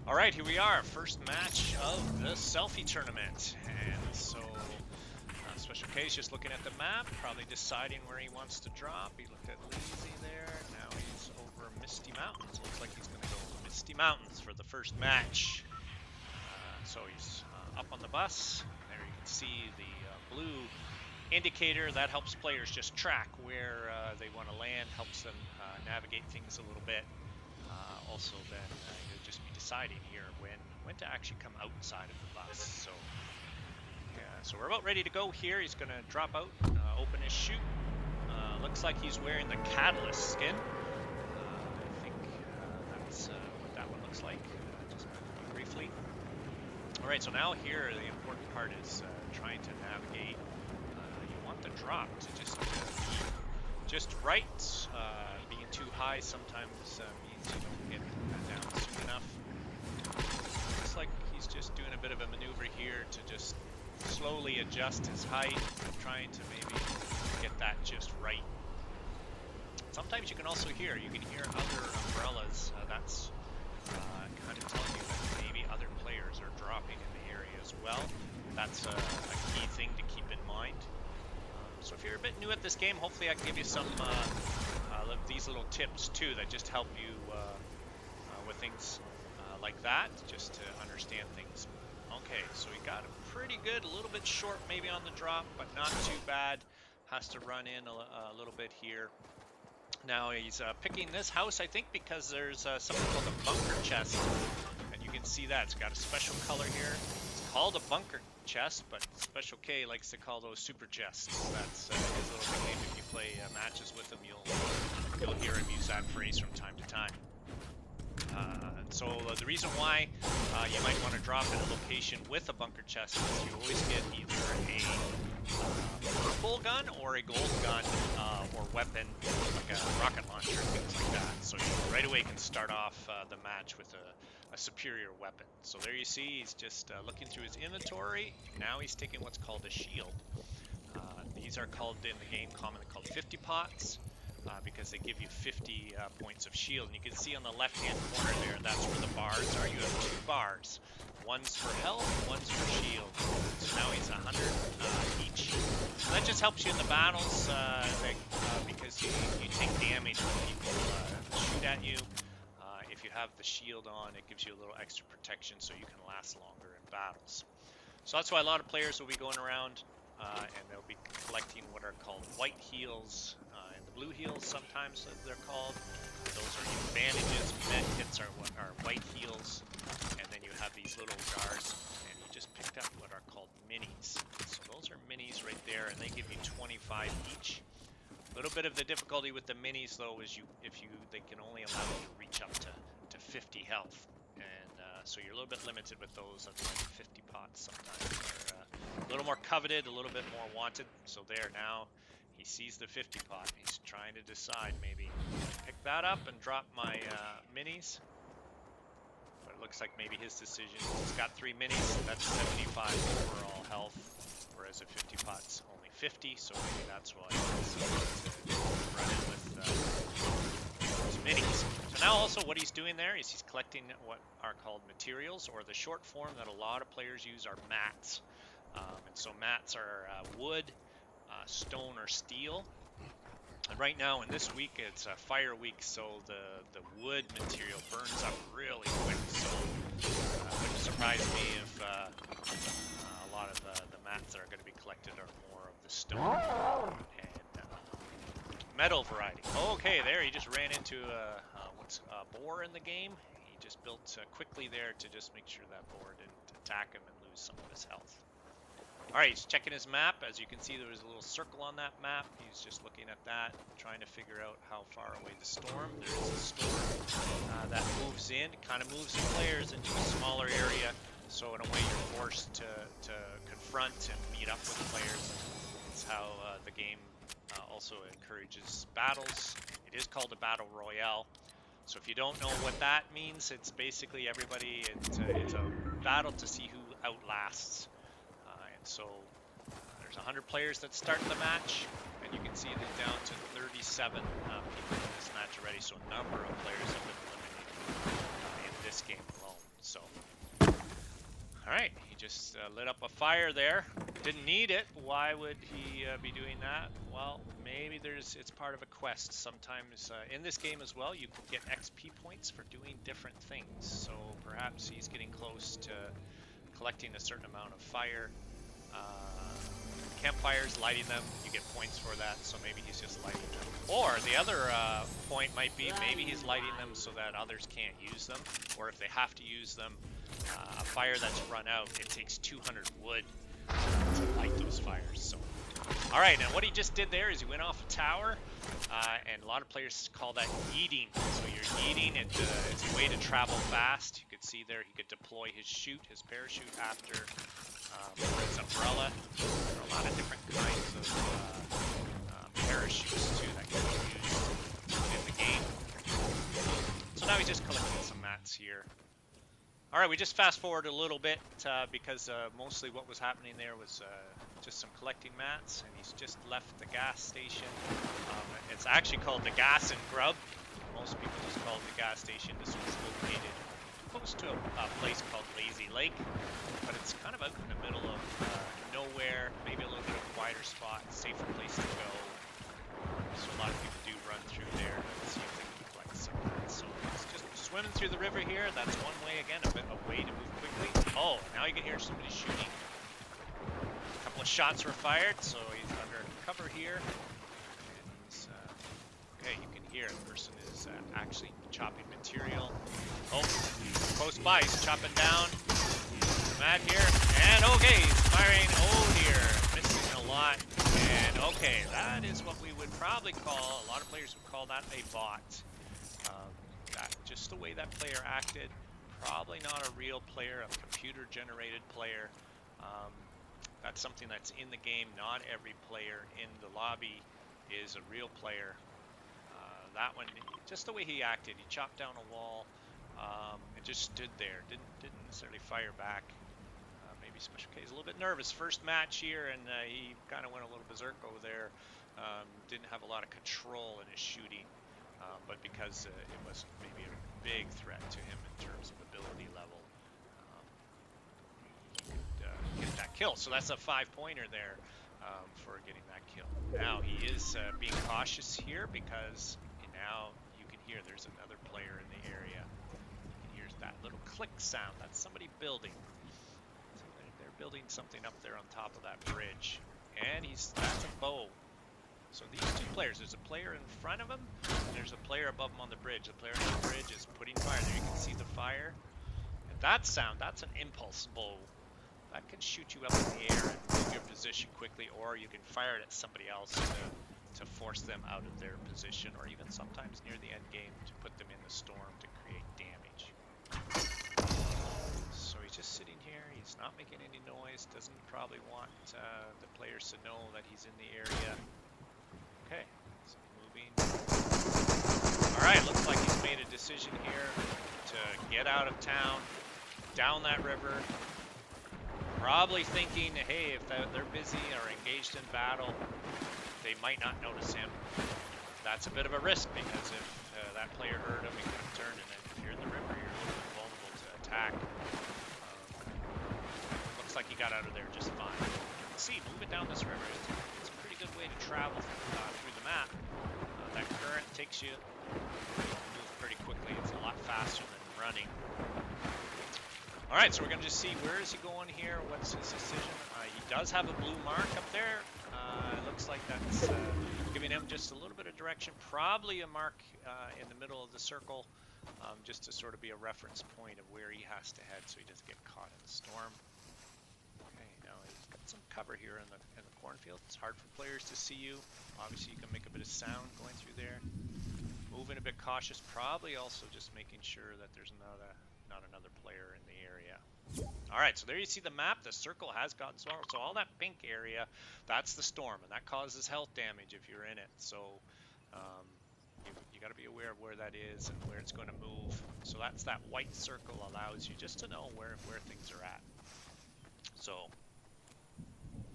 All right, here we are, first match of the Selfie tournament. And so, Special K's just looking at the map, probably deciding where he wants to drop. He looked at Lazy there, now he's over Misty Mountains. Looks like he's gonna go Misty Mountains for the first match. So he's up on the bus. There you can see the blue indicator that helps players just track where they want to land, helps them navigate things a little bit. Also, then you'll just be deciding here when to actually come outside of the bus. So, yeah, so we're about ready to go here. He's going to drop out, open his chute. Looks like he's wearing the Catalyst skin. I think that's what that one looks like. Just briefly. All right, so now here the important part is trying to navigate. You want the drop to just right. Being too high sometimes means you don't get down soon enough. Looks like he's just doing a bit of a maneuver here to just slowly adjust his height, trying to maybe get that just right. Sometimes you can also hear other umbrellas. That's kind of telling you that maybe other players are dropping in the area as well. That's a key thing to keep in mind. So if you're a bit new at this game, hopefully I can give you some these little tips too that just help you with things like that, just to understand things. Okay, so he got it pretty good, a little bit short maybe on the drop, but not too bad. Has to run in a little bit here. Now he's picking this house, I think, because there's something called a bunker chest, and you can see that it's got a special color here. It's called a bunker chest, but Special K likes to call those super chests. That's his little nickname. If you play matches with him, you'll hear him use that phrase from time to time. So the reason why you might want to drop in a location with a bunker chest is you always get either a purple gun or a gold gun or weapon, like a rocket launcher, things like that. So you right away can start off the match with a superior weapon. So there you see, he's just looking through his inventory. Now he's taking what's called a shield. These are called in the game commonly called 50 pots. Because they give you 50 points of shield. And you can see on the left-hand corner there, that's where the bars are. You have 2 bars. One's for health, one's for shield. So now he's 100 each. So that just helps you in the battles because you take damage when people shoot at you. If you have the shield on, it gives you a little extra protection so you can last longer in battles. So that's why a lot of players will be going around and they'll be collecting what are called white heals and the blue heals sometimes they're called. Those are your bandages. Med kits are what are white heals, and then you have these little jars, and you just picked up what are called minis. So those are minis right there, and they give you 25 each. A little bit of the difficulty with the minis though is they can only allow you to reach up to 50 health. And so you're a little bit limited with those. That's why the 50 pots sometimes are a little more coveted, a little bit more wanted. So there now, he sees the 50 pot. He's trying to decide maybe pick that up and drop my minis. But it looks like maybe his decision. He's got 3 minis. That's 75 overall health, whereas a 50 pot's only 50. So maybe that's why he's to run in with those minis. So now also what he's doing there is he's collecting what are called materials, or the short form that a lot of players use are mats. And so mats are wood, stone, or steel. And right now in this week it's fire week, so the wood material burns up really quick. So it wouldn't surprise me if a lot of the mats that are going to be collected are more of the stone and metal variety. Okay, there he just ran into what's a boar in the game. He just built quickly there to just make sure that boar didn't attack him and lose some of his health. Alright, he's checking his map. As you can see, there was a little circle on that map. He's just looking at that, trying to figure out how far away the storm. There is a storm that moves in, kind of moves the players into a smaller area. So in a way, you're forced to confront and meet up with players. It's how the game also encourages battles. It is called a battle royale. So if you don't know what that means, it's basically everybody. It's a battle to see who outlasts. So there's 100 players that start the match, and you can see they're down to 37 people in this match already. So a number of players have been eliminated in this game alone. So Alright, he just lit up a fire there. Didn't need it. Why would he be doing that? Well, maybe it's part of a quest. Sometimes in this game as well, you can get XP points for doing different things. So perhaps he's getting close to collecting a certain amount of fire. Campfires, lighting them, you get points for that, so maybe he's just lighting them. Or the other point might be maybe he's lighting them so that others can't use them, or if they have to use them, a fire that's run out, it takes 200 wood to light those fires. So, all right, now what he just did there is he went off a tower, and a lot of players call that yeeting. So you're yeeting, it's a way to travel fast. You could see there he could deploy his parachute after his umbrella. There are a lot of different kinds of parachutes too that can be used in the game. So now he's just collecting some mats here. All right, we just fast forward a little bit because mostly what was happening there was just some collecting mats, and he's just left the gas station. It's actually called the Gas and Grub. Most people just call it the gas station. This was located close to a place called Lazy Lake, but it's kind of out in the middle of nowhere, maybe a little bit of a quieter spot, safer place to go. So a lot of people do run through there to see if they can collect some of that. So it's just swimming through the river here. That's one way, again, a way to move quickly. Oh, now you can hear somebody shooting. A couple of shots were fired, so he's under cover here. And he's, okay, you can hear the person is actually chopping material. Oh, close by, he's chopping down. Mad here, and okay, he's firing. Oh dear, missing a lot. And okay, that is what we would probably call, a lot of players would call that a bot. Just the way that player acted, probably not a real player, a computer-generated player. That's something that's in the game. Not every player in the lobby is a real player. That one, just the way he acted, he chopped down a wall and just stood there, didn't necessarily fire back. Maybe Special K is a little bit nervous. First match here, and he kind of went a little berserk over there. Didn't have a lot of control in his shooting. But because it was maybe a big threat to him in terms of ability level, he could get that kill. So that's a 5-pointer there for getting that kill. Now he is being cautious here because now you can hear there's another player in the area. You can hear that little click sound. That's somebody building. So they're building something up there on top of that bridge. And that's a bow. So these two players, there's a player in front of him, and there's a player above him on the bridge. The player on the bridge is putting fire. There you can see the fire. And that sound, that's an impulse bow. That can shoot you up in the air and move your position quickly, or you can fire it at somebody else to force them out of their position, or even sometimes near the end game to put them in the storm to create damage. So he's just sitting here. He's not making any noise. Doesn't probably want the players to know that he's in the area. Okay, so moving. Alright, looks like he's made a decision here to get out of town, down that river. Probably thinking, hey, if they're busy or engaged in battle, they might not notice him. That's a bit of a risk because if that player heard him, he could have turned, and then if you're in the river, you're a little bit vulnerable to attack. Looks like he got out of there just fine. You can see, moving down this river, it's a pretty good way to travel through the map. That current takes you move pretty quickly. It's a lot faster than running. All right, so we're going to just see where is he going here. What's his decision? He does have a blue mark up there. It looks like that's giving him just a little bit of direction. Probably a mark in the middle of the circle, just to sort of be a reference point of where he has to head so he doesn't get caught in the storm. Some cover here in the cornfield. It's hard for players to see you. Obviously, you can make a bit of sound going through there. Moving a bit cautious, probably also just making sure that there's not another player in the area. All right, so there you see the map. The circle has gotten smaller. So all that pink area, that's the storm, and that causes health damage if you're in it. So you got to be aware of where that is and where it's going to move. So that's that white circle allows you just to know where things are at. So.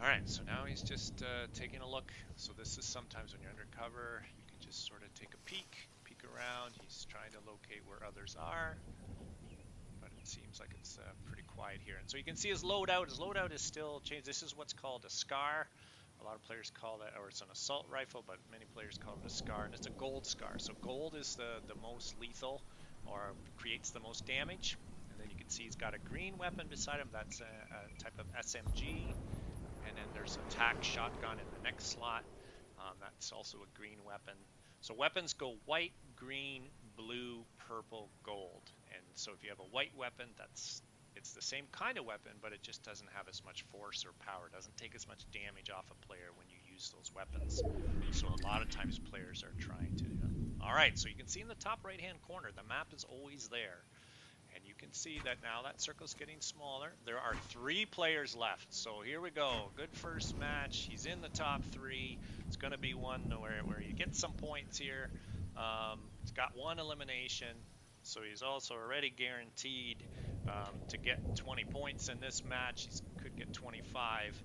Alright, so now he's just taking a look. So this is sometimes when you're undercover, you can just sort of take a peek around. He's trying to locate where others are. But Seems like it's pretty quiet here. And so you can see his loadout. His loadout is still changed. This is what's called a SCAR. A lot of players call that, or it's an assault rifle, but many players call it a SCAR, and it's a gold SCAR. So gold is the most lethal, or creates the most damage. And then you can see he's got a green weapon beside him. That's a type of SMG. And then there's a TAC shotgun in the next slot. That's also a green weapon. So weapons go white, green, blue, purple, gold. And so if you have a white weapon, it's the same kind of weapon, but it just doesn't have as much force or power. It doesn't take as much damage off a player when you use those weapons. So a lot of times players are trying to. All right, so you can see in the top right-hand corner, the map is always there. And you can see that now that circle's getting smaller. There are 3 players left. So here we go. Good first match. He's in the top 3. It's going to be one where you get some points here. He's got 1 elimination. So he's also already guaranteed to get 20 points in this match. He could get 25.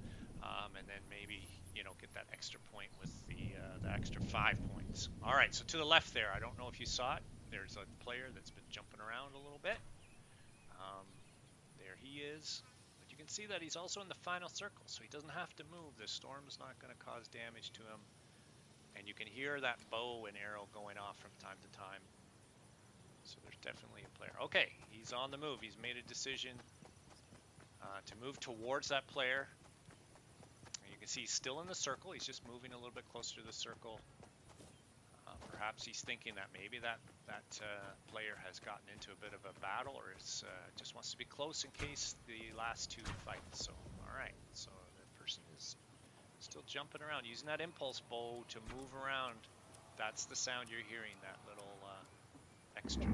And then maybe, get that extra point with the extra 5 points. All right, so to the left there, I don't know if you saw it. There's a player that's been jumping around a little bit. There he is. But you can see that he's also in the final circle, so he doesn't have to move. The storm's not going to cause damage to him. And you can hear that bow and arrow going off from time to time. So there's definitely a player. Okay, he's on the move. He's made a decision to move towards that player. And you can see he's still in the circle. He's just moving a little bit closer to the circle. Perhaps he's thinking that maybe that player has gotten into a bit of a battle, or just wants to be close in case the last 2 fight. So, all right. So the person is still jumping around, using that impulse bow to move around. That's the sound you're hearing, that little extra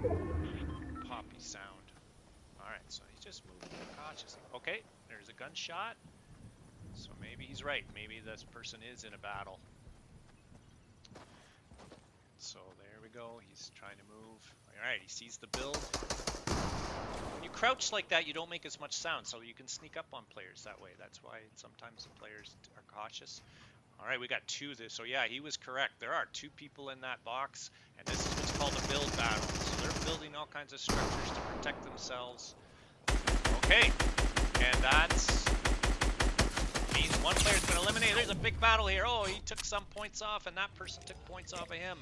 poppy sound. All right. So he's just moving cautiously. Okay. There's a gunshot. So maybe he's right. Maybe this person is in a battle. So there we go, he's trying to move. Alright, he sees the build. When you crouch like that, you don't make as much sound, so you can sneak up on players that way. That's why sometimes the players are cautious. Alright, we got 2 there. So yeah, he was correct. There are 2 people in that box, and this is what's called a build battle. So they're building all kinds of structures to protect themselves. Okay, and that's... means one player's been eliminated. There's a big battle here. Oh, he took some points off, and that person took points off of him.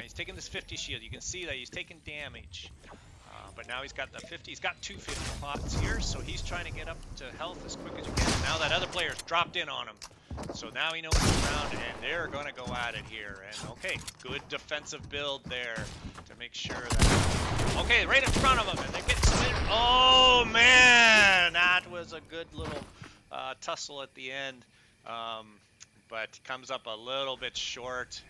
He's taking this 50 shield. You can see that he's taking damage. But now he's got the 50. He's got 2 50 pots here, so he's trying to get up to health as quick as he can. Now that other player's dropped in on him. So now he knows he's around, and they're going to go at it here. And okay, good defensive build there to make sure that... Okay, right in front of him, and they get submitted. Oh, man! That was a good little... tussle at the end, but comes up a little bit short,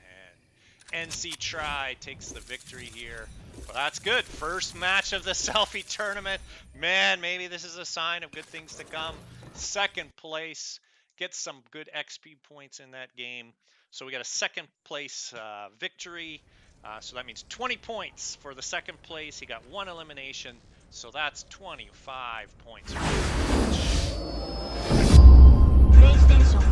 and NC Try takes the victory here. Well, that's good. First match of the Selfie tournament. Man, maybe this is a sign of good things to come. Second place, gets some good XP points in that game. So we got a second place victory. So that means 20 points for the second place. He got 1 elimination, so that's 25 points. PlayStation